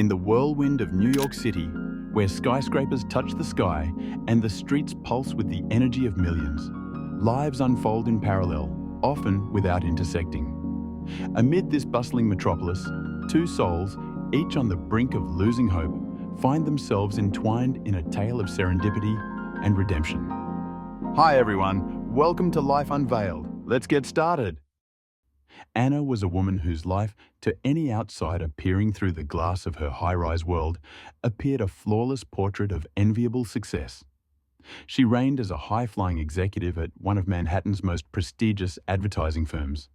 In the whirlwind of New York City, where skyscrapers touch the sky and the streets pulse with the energy of millions, lives unfold in parallel, often without intersecting. Amid this bustling metropolis, two souls, each on the brink of losing hope, find themselves entwined in a tale of serendipity and redemption. Hi everyone, welcome to Life Unveiled. Let's get started. Anna was a woman whose life, to any outsider peering through the glass of her high-rise world, appeared a flawless portrait of enviable success. She reigned as a high-flying executive at one of Manhattan's most prestigious advertising firms.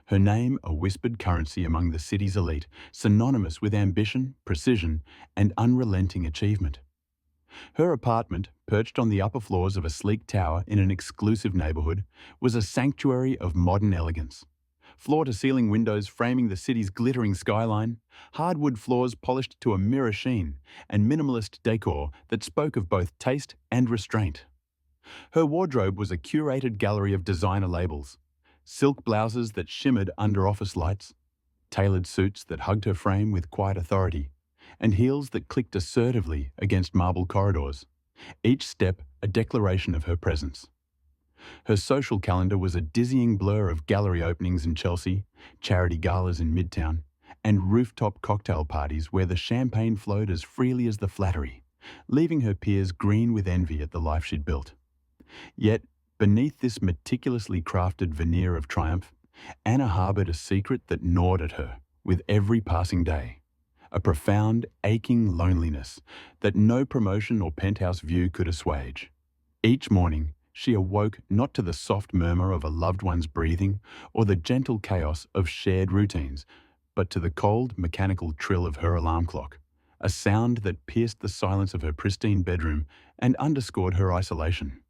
Her name a whispered currency among the city's elite, synonymous with ambition, precision, and unrelenting achievement. Her apartment, perched on the upper floors of a sleek tower in an exclusive neighborhood, was a sanctuary of modern elegance. Floor-to-ceiling windows framing the city's glittering skyline, hardwood floors polished to a mirror sheen, and minimalist decor that spoke of both taste and restraint. Her wardrobe was a curated gallery of designer labels, silk blouses that shimmered under office lights, tailored suits that hugged her frame with quiet authority, and heels that clicked assertively against marble corridors, each step a declaration of her presence. Her social calendar was a dizzying blur of gallery openings in Chelsea, charity galas in Midtown, and rooftop cocktail parties where the champagne flowed as freely as the flattery, leaving her peers green with envy at the life she'd built. Yet, beneath this meticulously crafted veneer of triumph, Anna harbored a secret that gnawed at her with every passing day, a profound, aching loneliness that no promotion or penthouse view could assuage. Each morning, she awoke not to the soft murmur of a loved one's breathing or the gentle chaos of shared routines, but to the cold, mechanical trill of her alarm clock, a sound that pierced the silence of her pristine bedroom and underscored her isolation.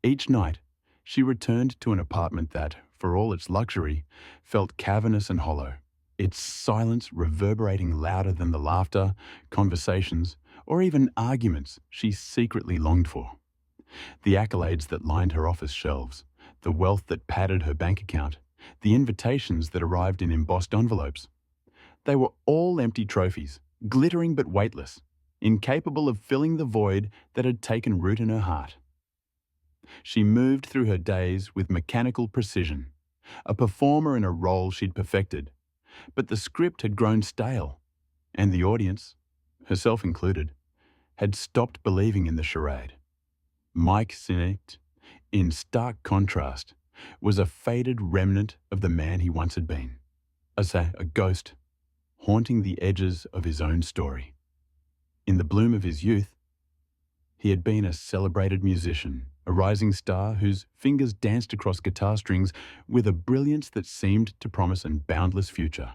Each night, she returned to an apartment that, for all its luxury, felt cavernous and hollow, its silence reverberating louder than the laughter, conversations, or even arguments she secretly longed for. The accolades that lined her office shelves, the wealth that padded her bank account, the invitations that arrived in embossed envelopes. They were all empty trophies, glittering but weightless, incapable of filling the void that had taken root in her heart. She moved through her days with mechanical precision, a performer in a role she'd perfected, but the script had grown stale, and the audience, herself included, had stopped believing in the charade. Mike Sinnett, in stark contrast, was a faded remnant of the man he once had been, a ghost haunting the edges of his own story. In the bloom of his youth, he had been a celebrated musician, a rising star whose fingers danced across guitar strings with a brilliance that seemed to promise a boundless future.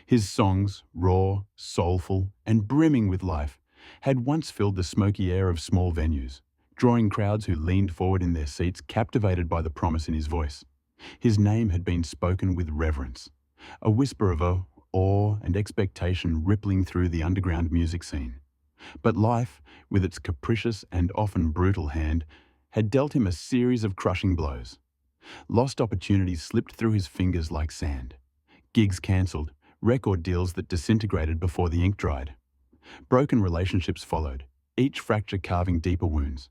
His songs, raw, soulful, and brimming with life, had once filled the smoky air of small venues, drawing crowds who leaned forward in their seats, captivated by the promise in his voice. His name had been spoken with reverence, a whisper of awe and expectation rippling through the underground music scene. But life, with its capricious and often brutal hand, had dealt him a series of crushing blows. Lost opportunities slipped through his fingers like sand. Gigs cancelled, record deals that disintegrated before the ink dried. Broken relationships followed, each fracture carving deeper wounds.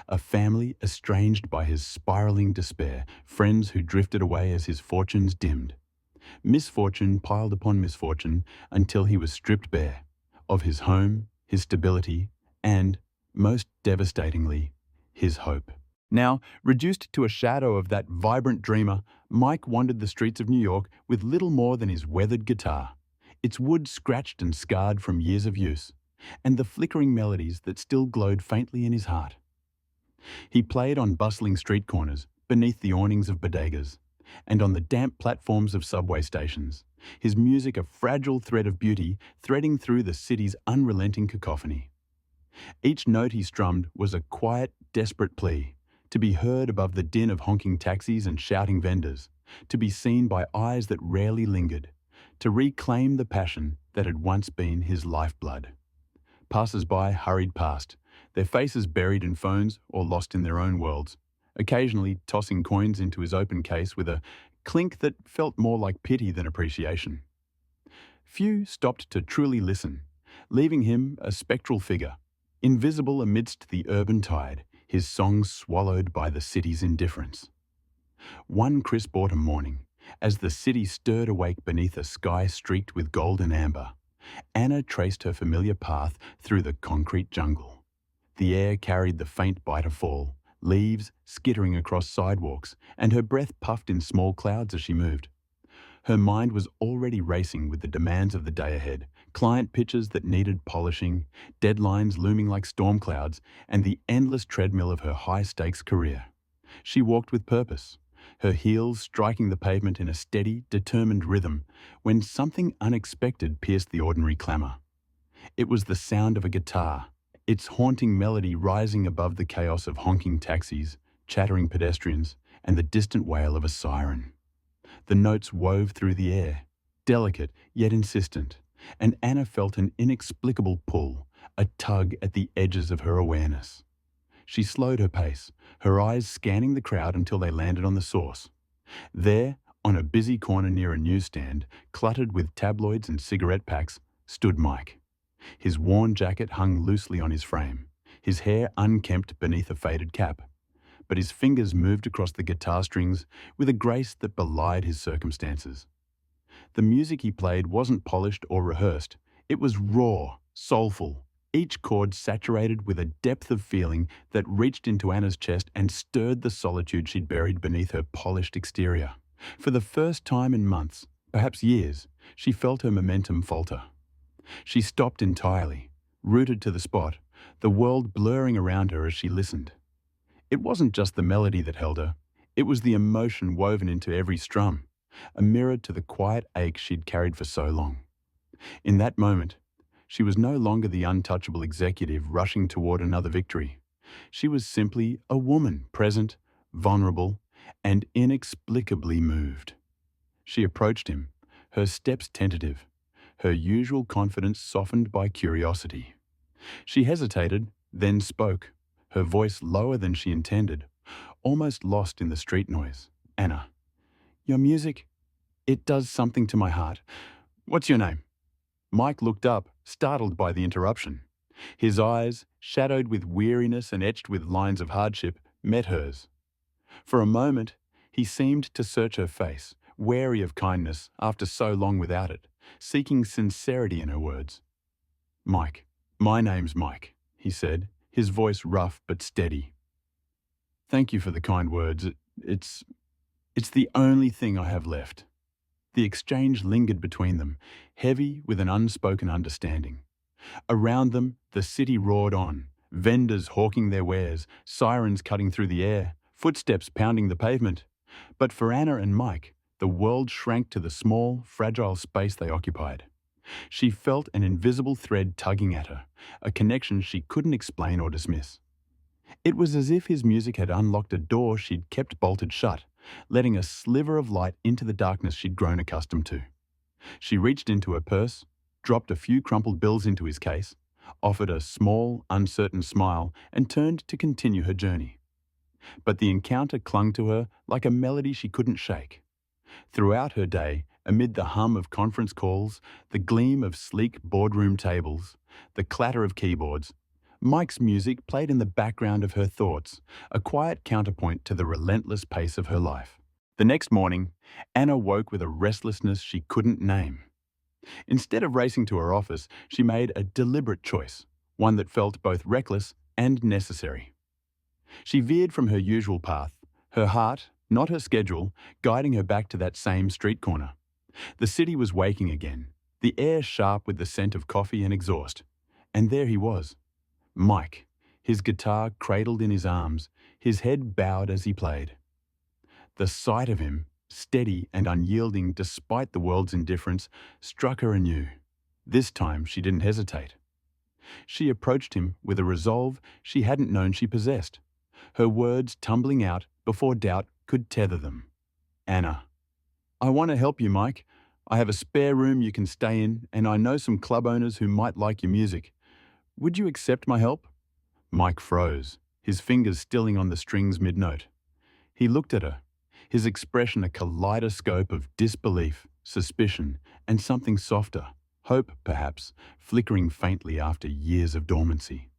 A family estranged by his spiraling despair, friends who drifted away as his fortunes dimmed. Misfortune piled upon misfortune until he was stripped bare of his home, his stability, and, most devastatingly, his hope. Now, reduced to a shadow of that vibrant dreamer, Mike wandered the streets of New York with little more than his weathered guitar, its wood scratched and scarred from years of use, and the flickering melodies that still glowed faintly in his heart. He played on bustling street corners, beneath the awnings of bodegas, and on the damp platforms of subway stations, his music a fragile thread of beauty threading through the city's unrelenting cacophony. Each note he strummed was a quiet, desperate plea, to be heard above the din of honking taxis and shouting vendors, to be seen by eyes that rarely lingered, to reclaim the passion that had once been his lifeblood. Passers-by hurried past, their faces buried in phones or lost in their own worlds, occasionally tossing coins into his open case with a clink that felt more like pity than appreciation. Few stopped to truly listen, leaving him a spectral figure, invisible amidst the urban tide, his songs swallowed by the city's indifference. One crisp autumn morning, as the city stirred awake beneath a sky streaked with gold and amber, Anna traced her familiar path through the concrete jungle. The air carried the faint bite of fall, leaves skittering across sidewalks, and her breath puffed in small clouds as she moved. Her mind was already racing with the demands of the day ahead, client pitches that needed polishing, deadlines looming like storm clouds, and the endless treadmill of her high-stakes career. She walked with purpose, her heels striking the pavement in a steady, determined rhythm, when something unexpected pierced the ordinary clamour. It was the sound of a guitar, its haunting melody rising above the chaos of honking taxis, chattering pedestrians, and the distant wail of a siren. The notes wove through the air, delicate yet insistent, and Anna felt an inexplicable pull, a tug at the edges of her awareness. She slowed her pace, her eyes scanning the crowd until they landed on the source. There, on a busy corner near a newsstand, cluttered with tabloids and cigarette packs, stood Mike. His worn jacket hung loosely on his frame, his hair unkempt beneath a faded cap, but his fingers moved across the guitar strings with a grace that belied his circumstances. The music he played wasn't polished or rehearsed. It was raw, soulful, each chord saturated with a depth of feeling that reached into Anna's chest and stirred the solitude she'd buried beneath her polished exterior. For the first time in months, perhaps years, she felt her momentum falter. She stopped entirely, rooted to the spot, the world blurring around her as she listened. It wasn't just the melody that held her, it was the emotion woven into every strum, a mirror to the quiet ache she'd carried for so long. In that moment, she was no longer the untouchable executive rushing toward another victory. She was simply a woman present, vulnerable, and inexplicably moved. She approached him, her steps tentative, her usual confidence softened by curiosity. She hesitated, then spoke, her voice lower than she intended, almost lost in the street noise. "Anna, your music, it does something to my heart. What's your name?" Mike looked up, startled by the interruption. His eyes, shadowed with weariness and etched with lines of hardship, met hers. For a moment, he seemed to search her face, wary of kindness after so long without it, seeking sincerity in her words. "Mike, my name's Mike," he said, his voice rough but steady. "Thank you for the kind words. It's the only thing I have left." The exchange lingered between them, heavy with an unspoken understanding. Around them, the city roared on, vendors hawking their wares, sirens cutting through the air, footsteps pounding the pavement. But for Anna and Mike, the world shrank to the small, fragile space they occupied. She felt an invisible thread tugging at her, a connection she couldn't explain or dismiss. It was as if his music had unlocked a door she'd kept bolted shut, letting a sliver of light into the darkness she'd grown accustomed to. She reached into her purse, dropped a few crumpled bills into his case, offered a small, uncertain smile, and turned to continue her journey. But the encounter clung to her like a melody she couldn't shake. Throughout her day, amid the hum of conference calls, the gleam of sleek boardroom tables, the clatter of keyboards, Mike's music played in the background of her thoughts, a quiet counterpoint to the relentless pace of her life. The next morning, Anna woke with a restlessness she couldn't name. Instead of racing to her office, she made a deliberate choice, one that felt both reckless and necessary. She veered from her usual path, her heart, not her schedule, guiding her back to that same street corner. The city was waking again, the air sharp with the scent of coffee and exhaust. And there he was, Mike, his guitar cradled in his arms, his head bowed as he played. The sight of him, steady and unyielding despite the world's indifference, struck her anew. This time she didn't hesitate. She approached him with a resolve she hadn't known she possessed, her words tumbling out before doubt could tether them. "Anna, I want to help you, Mike. I have a spare room you can stay in, and I know some club owners who might like your music. Would you accept my help?" Mike froze, his fingers stilling on the strings mid-note. He looked at her, his expression a kaleidoscope of disbelief, suspicion, and something softer, Hope, perhaps, flickering faintly after years of dormancy.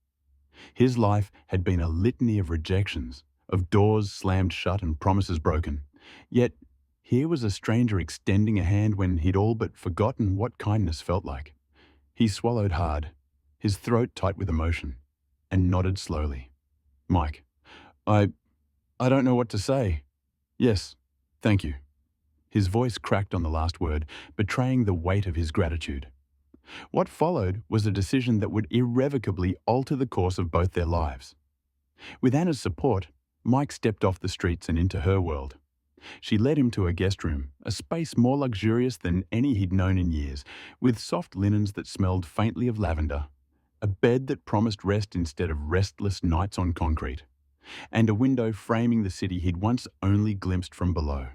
His life had been a litany of rejections, of doors slammed shut and promises broken. Yet, here was a stranger extending a hand when he'd all but forgotten what kindness felt like. He swallowed hard, his throat tight with emotion, and nodded slowly. "Mike, I... I don't know what to say. Yes, thank you." His voice cracked on the last word, betraying the weight of his gratitude. What followed was a decision that would irrevocably alter the course of both their lives. With Anna's support, Mike stepped off the streets and into her world. She led him to a guest room, a space more luxurious than any he'd known in years, with soft linens that smelled faintly of lavender, a bed that promised rest instead of restless nights on concrete, and a window framing the city he'd once only glimpsed from below.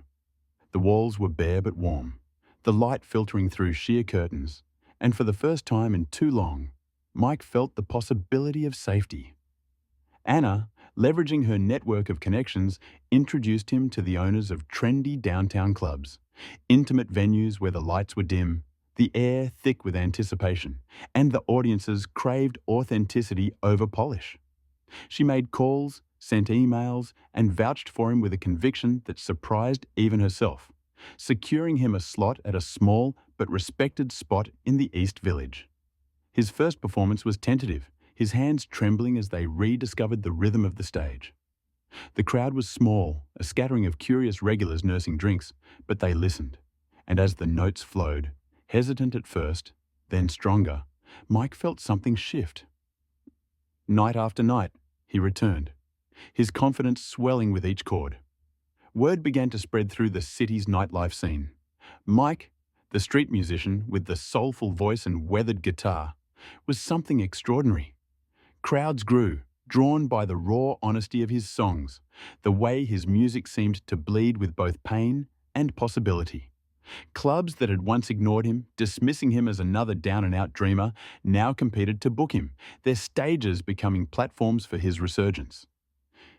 The walls were bare but warm, the light filtering through sheer curtains, and for the first time in too long, Mike felt the possibility of safety. Anna, leveraging her network of connections, introduced him to the owners of trendy downtown clubs, intimate venues where the lights were dim, the air thick with anticipation, and the audiences craved authenticity over polish. She made calls, sent emails, and vouched for him with a conviction that surprised even herself, securing him a slot at a small but respected spot in the East Village. His first performance was tentative, his hands trembling as they rediscovered the rhythm of the stage. The crowd was small, a scattering of curious regulars nursing drinks, but they listened. And as the notes flowed, hesitant at first, then stronger, Mike felt something shift. Night after night, he returned, his confidence swelling with each chord. Word began to spread through the city's nightlife scene. Mike, the street musician with the soulful voice and weathered guitar, was something extraordinary. Crowds grew, drawn by the raw honesty of his songs, the way his music seemed to bleed with both pain and possibility. Clubs that had once ignored him, dismissing him as another down-and-out dreamer, now competed to book him, their stages becoming platforms for his resurgence.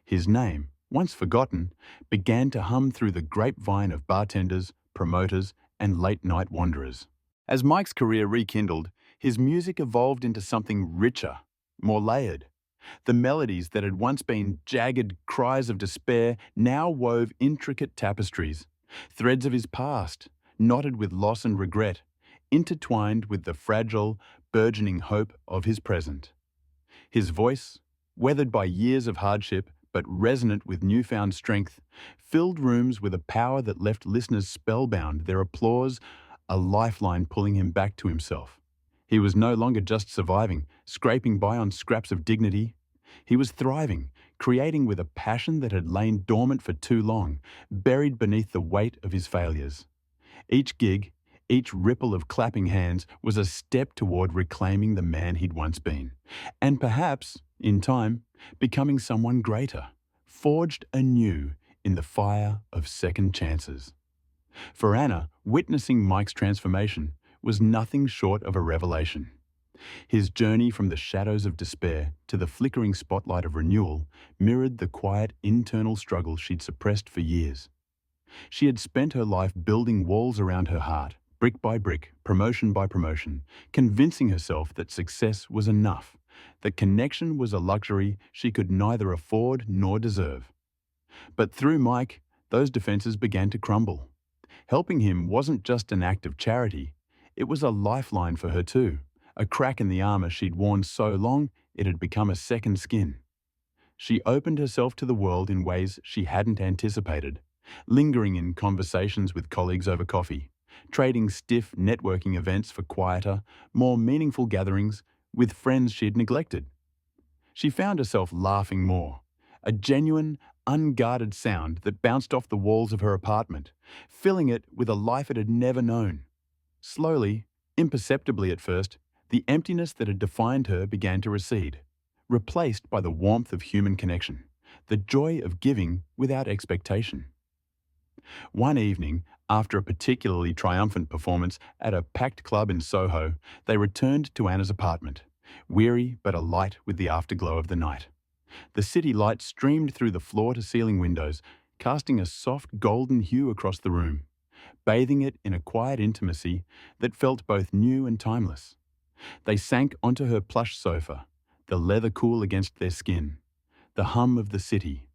His name, once forgotten, began to hum through the grapevine of bartenders, promoters, and late-night wanderers. As Mike's career rekindled, his music evolved into something richer, more layered. The melodies that had once been jagged cries of despair now wove intricate tapestries, threads of his past, knotted with loss and regret, intertwined with the fragile, burgeoning hope of his present. His voice, weathered by years of hardship but resonant with newfound strength, filled rooms with a power that left listeners spellbound, their applause a lifeline pulling him back to himself. He was no longer just surviving, scraping by on scraps of dignity. He was thriving, creating with a passion that had lain dormant for too long, buried beneath the weight of his failures. Each gig, each ripple of clapping hands was a step toward reclaiming the man he'd once been, and perhaps, in time, becoming someone greater, forged anew in the fire of second chances. For Anna, witnessing Mike's transformation was nothing short of a revelation. His journey from the shadows of despair to the flickering spotlight of renewal mirrored the quiet internal struggle she'd suppressed for years. She had spent her life building walls around her heart, brick by brick, promotion by promotion, convincing herself that success was enough, that connection was a luxury she could neither afford nor deserve. But through Mike, those defenses began to crumble. Helping him wasn't just an act of charity, it was a lifeline for her too, a crack in the armor she'd worn so long it had become a second skin. She opened herself to the world in ways she hadn't anticipated, lingering in conversations with colleagues over coffee, trading stiff networking events for quieter, more meaningful gatherings with friends she'd neglected. She found herself laughing more, a genuine, unguarded sound that bounced off the walls of her apartment, filling it with a life it had never known. Slowly, imperceptibly at first, the emptiness that had defined her began to recede, replaced by the warmth of human connection, the joy of giving without expectation. One evening, after a particularly triumphant performance at a packed club in Soho, they returned to Anna's apartment, weary but alight with the afterglow of the night. The city light streamed through the floor-to-ceiling windows, casting a soft golden hue across the room. bathing it in a quiet intimacy that felt both new and timeless. They sank onto her plush sofa, the leather cool against their skin, the hum of the city,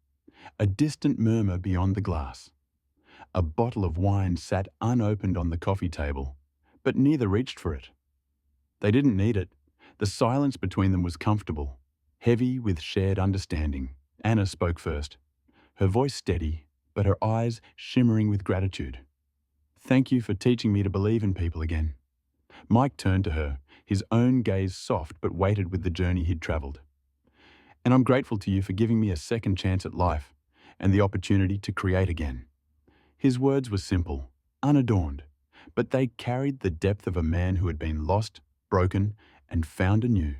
a distant murmur beyond the glass. A bottle of wine sat unopened on the coffee table, but neither reached for it. They didn't need it. The silence between them was comfortable, heavy with shared understanding. Anna spoke first, her voice steady, but her eyes shimmering with gratitude. "Thank you for teaching me to believe in people again." Mike turned to her, his own gaze soft but weighted with the journey he'd travelled. "And I'm grateful to you for giving me a second chance at life and the opportunity to create again." His words were simple, unadorned, but they carried the depth of a man who had been lost, broken, and found anew.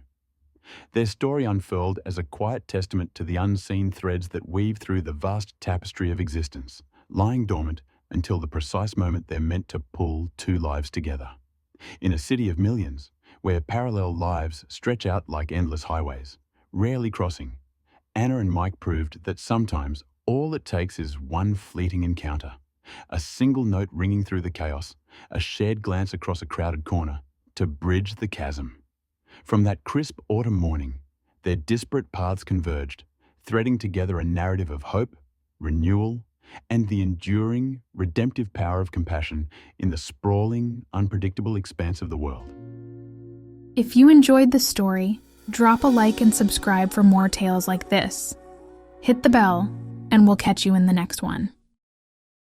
Their story unfurled as a quiet testament to the unseen threads that weave through the vast tapestry of existence, lying dormant until the precise moment they're meant to pull two lives together. In a city of millions, where parallel lives stretch out like endless highways, rarely crossing, Anna and Mike proved that sometimes all it takes is one fleeting encounter, a single note ringing through the chaos, a shared glance across a crowded corner, to bridge the chasm. From that crisp autumn morning, their disparate paths converged, threading together a narrative of hope, renewal, and the enduring, redemptive power of compassion in the sprawling, unpredictable expanse of the world. If you enjoyed the story, drop a like and subscribe for more tales like this. Hit the bell, and we'll catch you in the next one.